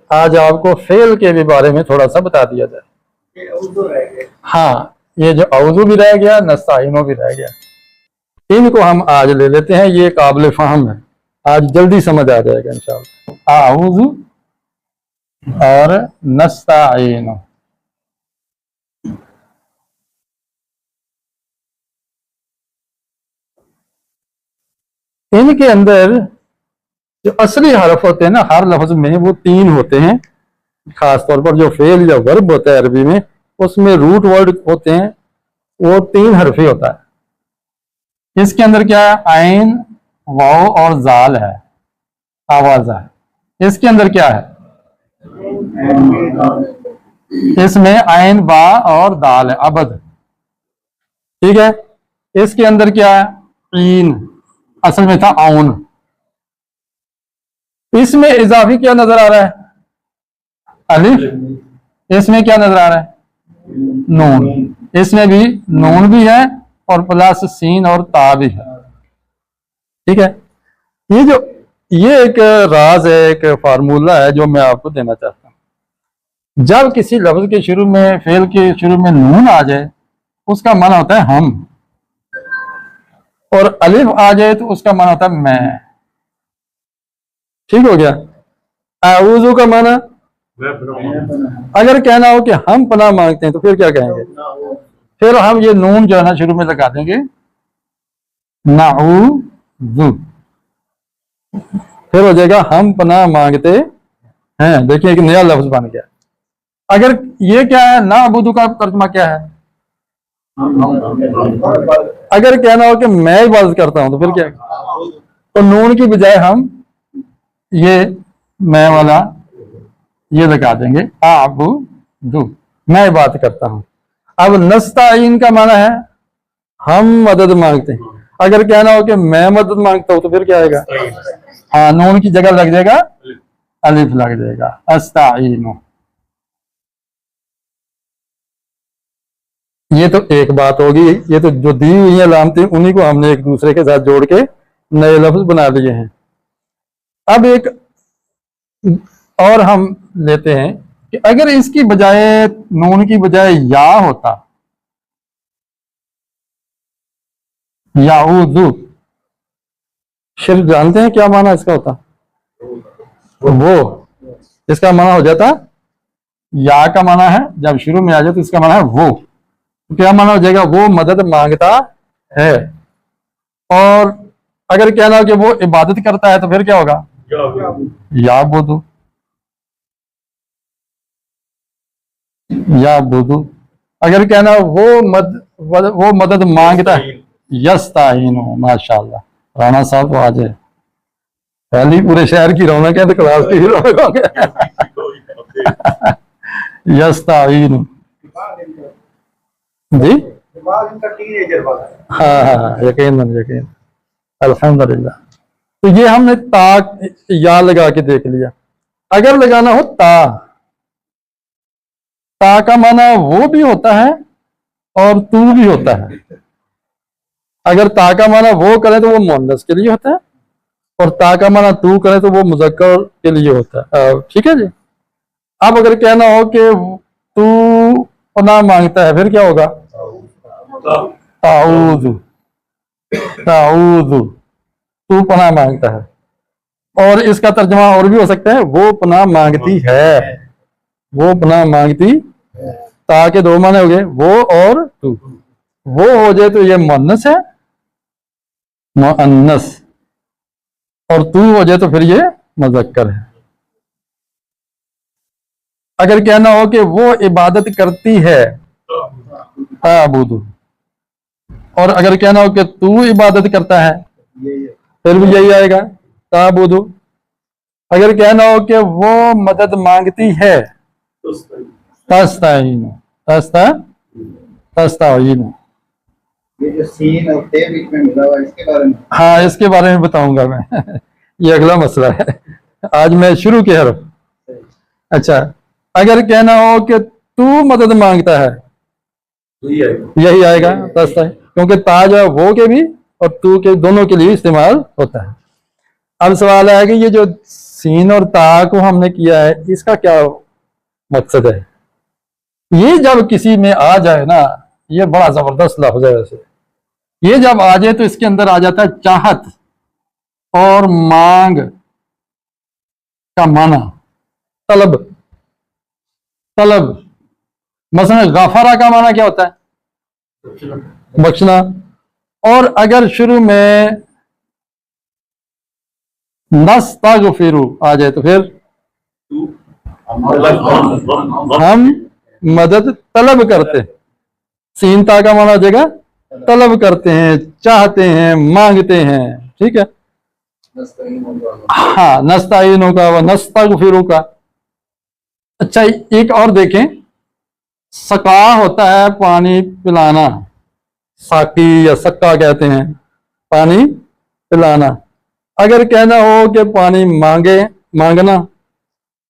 आज आपको फेल के भी बारे में थोड़ा सा बता दिया जाए। हाँ, ये जो औजू भी रह गया, नस्ताइनो भी रह गया, इनको हम आज ले लेते हैं। ये काबिल फहम है, आज जल्दी समझ आ जाएगा इंशाअल्लाह। औजू और नस्ताइनो, इनके अंदर जो असली हरफ होते हैं ना, हर लफ्ज में वो 3 होते हैं। खास तौर पर जो फेल या वर्ब होता है अरबी में, उसमें रूट वर्ड होते हैं, वो 3 हरफी होता है। इसके अंदर क्या है? आइन, वाव और जाल है, आवाज है। इसके अंदर क्या है? इसमें आइन, बा और दाल है, अबद। ठीक है। इसके अंदर क्या है? ईन, असल में था आउन। इसमें इजाफी क्या नजर आ रहा है? अलिफ। इसमें क्या नजर आ रहा है? नून। इसमें भी नून भी है और प्लस सीन और ता भी है। ठीक है। ये एक राज है, एक फार्मूला है जो मैं आपको देना चाहता हूं। जब किसी लफ्ज के शुरू में, फेल के शुरू में नून आ जाए, उसका माना होता है हम, और अलिफ आ जाए तो उसका माना होता है मैं। ठीक हो गया। आऊज़ु का माना, अगर कहना हो कि हम पनाह मांगते हैं तो फिर क्या कहेंगे? फिर हम ये नून जो है ना शुरू में लगा देंगे, नाऊज़ु, फिर हो जाएगा हम पनाह मांगते हैं। देखिए एक नया लफ्ज बन गया। अगर ये क्या है, ना अबूदू का तर्जुमा क्या है? अगर कहना हो कि मैं इबादत करता हूं तो फिर क्या? तो नून की बजाय हम ये मैं वाला ये लगा देंगे, आबुदू, मैं इबादत करता हूं। अब नस्ताइन का माना है हम मदद मांगते हैं। अगर कहना हो कि मैं मदद मांगता हूं तो फिर क्या आएगा? हाँ, नून की जगह लग जाएगा अलिफ लग जाएगा, अस्ताइनु। ये तो एक बात होगी। ये तो जो दी हुई अलामतें उन्हीं को हमने एक दूसरे के साथ जोड़ के नए लफ्ज बना लिए हैं। अब एक और हम लेते हैं कि अगर इसकी बजाय, नून की बजाय या होता, याऊदु, सिर्फ जानते हैं क्या माना इसका होता? वो, इसका माना हो जाता, या का माना है जब शुरू में आ जाए तो इसका माना है वो, तो क्या माना हो जाएगा? वो मदद मांगता है। और अगर कहना हो कि वो इबादत करता है तो फिर क्या होगा? या बुदू, या बुदू। अगर कहना वो मदद मांगता है, यस्ताइनु। माशाल्लाह, राणा साहब तो आज है, पहली पूरे शहर की रौनक है तो क्लास की रौनक हो गया। यस्ताइनु जी। हाँ, यकीन अल्हम्दुलिल्लाह। तो ये हमने ता या लगा के देख लिया। अगर लगाना हो ता का माना वो भी होता है और तू भी होता है। अगर ता का माना वो करे तो वो मुअन्नस के लिए होता है, और ता का माना तू करे तो वो मुज़क्कर के लिए होता है। ठीक है जी। अब अगर कहना हो कि तू पनाह मांगता है फिर क्या होगा? ताऊज़ु, ताऊज़ु, तू पनाह मांगता है। और इसका तर्जुमा और भी हो सकता है, वो पनाह मांगती है, वो पनाह मांगती। ता के 2 माने हो गए, वो और तू। वो हो जाए तो ये मुअन्नस है, मुअन्नस, और तू हो जाए तो फिर ये मुज़क्कर है। अगर कहना हो कि वो इबादत करती है, ताबुदु, और अगर कहना हो कि तू इबादत करता है फिर भी यही आएगा, ताबुदु। अगर कहना हो कि वो मदद मांगती है, तस्ताइनु, तस्ताइनु। ये जो सीन और ते बीच में मिला हुआ इसके बारे में, हाँ, इसके बारे में बताऊंगा मैं। ये अगला मसला है, आज मैं शुरू के हरफ। अच्छा, अगर कहना हो कि तू मदद मांगता है, यही आएगा तस्ता, क्योंकि ता जो है वो के भी और तू के दोनों के लिए इस्तेमाल होता है। अब सवाल है कि ये जो सीन और ता को हमने किया है, इसका क्या मकसद है? ये जब किसी में आ जाए ना, ये बड़ा जबरदस्त लफ्ज है वैसे। ये जब आ जाए तो इसके अंदर आ जाता है चाहत और मांग का माना, तलब। तलब मसलन गफारा का माना क्या होता है? बख्शना। और अगर शुरू में नस्तगफिरु आ जाए तो फिर हम मदद तलब करते हैं। सीन ता का माना हो जाएगा तलब करते हैं, चाहते हैं, मांगते हैं। ठीक है, हाँ, नस्ताइनो का व नस्तगफिरु का। अच्छा, एक और देखें, सका होता है पानी पिलाना, साकी या सक्का कहते हैं, पानी पिलाना। अगर कहना हो कि पानी मांगे, मांगना,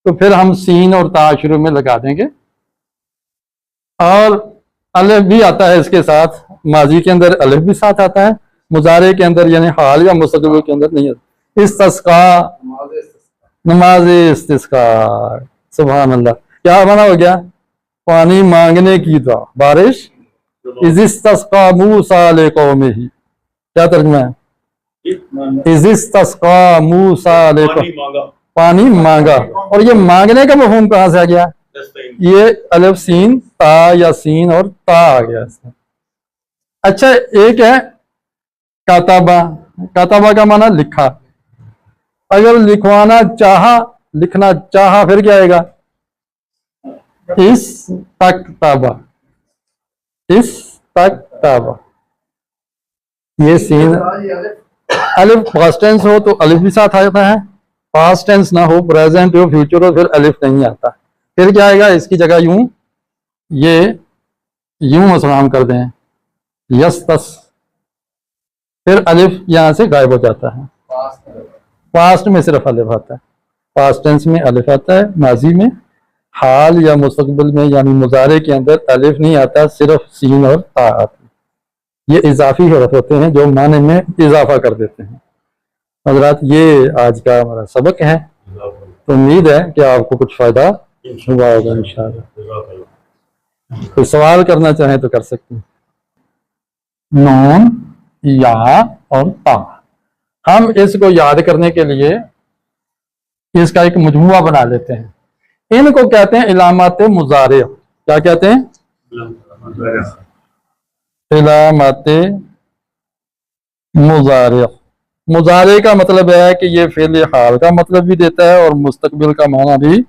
तो फिर हम सीन और ता शुरू में लगा देंगे। और अलिफ भी आता है इसके साथ, माजी के अंदर अलिफ भी साथ आता है, मुजारे के अंदर यानी हाल या मुस्तकबिल के अंदर नहीं आता। इस्तिस्का, नमाज इस्तिस्का। सुभान अल्लाह, क्या बना हो गया? पानी मांगने की दुआ, बारिश। इस्तिस्का मूसा लिकौमिही, क्या तर्जुमा है? इस्तिस्का मूसा लिकौमिही, पानी मांगा। और ये मांगने का मफहूम कहां से आ गया? ये अलिफ सीन ता या सीन और ता आ गया इसमें। अच्छा, एक है काताबा। काताबा का माना लिखा। अगर लिखवाना चाहा, लिखना चाहा, फिर क्या आएगा? इस तकताबा, इस तकताबा। ये सीन अलिफ पास्ट टेंस हो तो अलिफ भी साथ आता है, पास्ट टेंस ना हो, प्रेजेंट हो, फ्यूचर हो, फिर अलिफ नहीं आता। फिर क्या आएगा? इसकी जगह यूं, ये यूं मसलाम कर दें, यस तस, फिर अलिफ यहां से गायब हो जाता है। पास्ट में सिर्फ अलिफ आता है, पास्ट टेंस में अलिफ आता है, माजी में, हाल या मुस्तकबिल में यानी मुजारे के अंदर अलिफ नहीं आता, सिर्फ सीन और ता आता है। ये इजाफी हरफ होते हैं जो माने में इजाफा कर देते हैं। हजरात, ये आज का हमारा सबक है, तो उम्मीद है कि आपको कुछ फायदा हुआ होगा इंशाअल्लाह। कोई सवाल करना चाहे तो कर सकते हैं। नून, या और ता, हम इसको याद करने के लिए इसका एक मजमुआ बना लेते हैं। इनको कहते हैं इलामात मुजारे। क्या कहते हैं? इलामात मुजारे। मुजारे का मतलब है कि ये फेल हाल का मतलब भी देता है और मुस्तकबिल का माना भी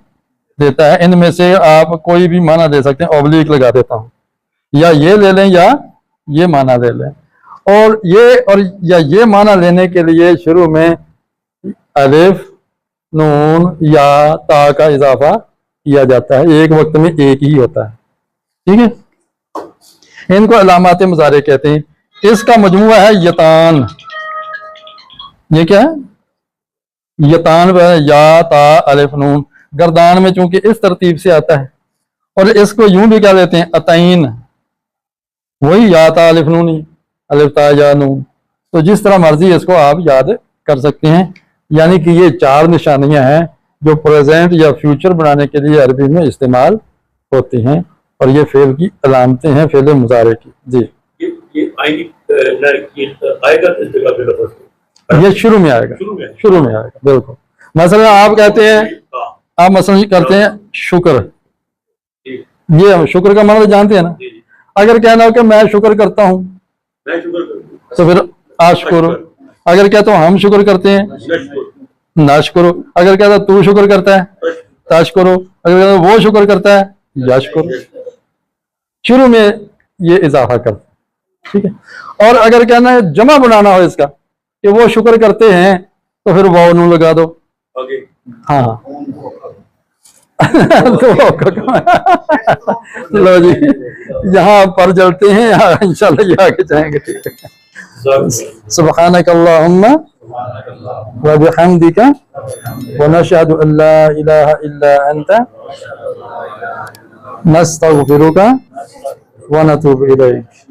देता है। इनमें से आप कोई भी माना दे सकते हैं, ऑब्लिक लगा देता हूं, या ये ले लें या ये माना ले लें। और ये माना लेने के लिए शुरू में अलिफ, नून, या, ता का इजाफा किया जाता है, एक वक्त में एक ही होता है। ठीक है, इनको अलामात मुजारे कहते हैं। इसका मजमुआ है यतान। ये क्या है? यतान, या, ता, अलिफ, नून। गर्दान में चूंकि इस तरतीब से आता है, और इसको यूं भी क्या लेते हैं? अतईन, वही या, ता, अलिफ, नून ही, अलिफ, ता, या, नून। तो जिस तरह मर्जी इसको आप याद कर सकते हैं। यानी कि ये चार निशानियां हैं जो प्रेजेंट या फ्यूचर बनाने के लिए अरबी में इस्तेमाल होती हैं, और ये फेल की अलामतें हैं, फेल मुजारे की। जी, ये शुरू में आएगा, शुरू में आएगा, बिल्कुल। मसलन आप कहते हैं, आप मसलन करते हैं शुक्र, ये हम शुक्र का मतलब जानते हैं ना। अगर कहना हो कि मैं शुक्र करता हूं, तो फिर आशकुर। अगर कहता हूं हम शुक्र करते हैं, नाशकुरो। अगर कहता तू शुक्र करता है, ताशकुरो। अगर कहता वो शुक्र करता है, याशकुर। शुरू में ये इजाफा कर, ठीक है। और अगर कहना है जमा बनाना हो इसका कि वो शुक्र करते हैं, तो फिर वाव नून लगा दो। हाँ तो लो जी, यहाँ पर जलते हैं, यहाँ इंशाल्लाह ये आगे जाएंगे। ठीक है, सुब्हानक अल्लाहुम्मा व बिहम्दिका व नशहदु अल्ला इलाहा इल्ला अंता नस्तगफिरुका व नतूबु इलैक।